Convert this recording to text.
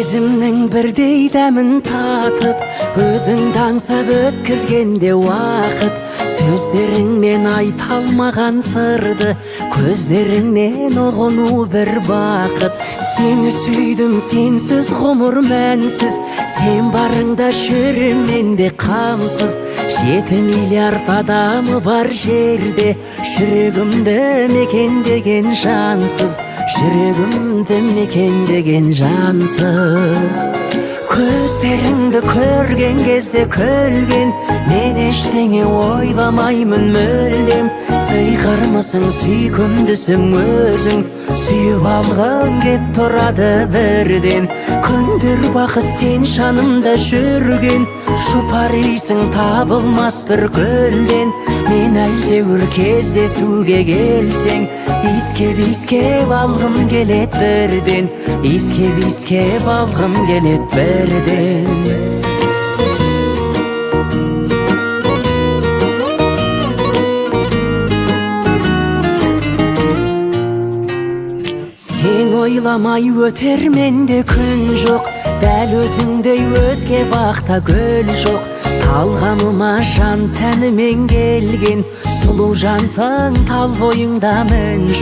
сезімнің бірдей дәмін татып, өзіңді аңсап өткізгенде уақыт, сөздеріңмен айта алмаған сырды, көздеріңнен ұғыну бір бақыт. Сені сүйдім, сенсіз ғұмыр мәнсіз, сен барыңда жүрем менде қамсыз. 7 миллиард адамы бар жерде, жүрегімді мекендеген жансыз, жүрегімді мекендеген жансыз. Көздеріңді көрген кезде күлген, мен ештеңе ойламаймын мүлдем. Сыйқырмысың, сүйкімдісің өзің, сүйіп алғым кеп тұрады бірден. Күндер бақыт сен жанымда жүрген, жұпарисың табылмас бір гүлден. Мен әйтеуір кездесуге келсең, иіскеп алғым келет бірден, иіскеп алғым келет бірден. Сен ойламай өтер менде күн жоқ, дәл өзіңдей өзге бақта гүл жоқ. Талғамыма жан тәнімен келген, сұлу жансың, тал бойыңда мін жоқ.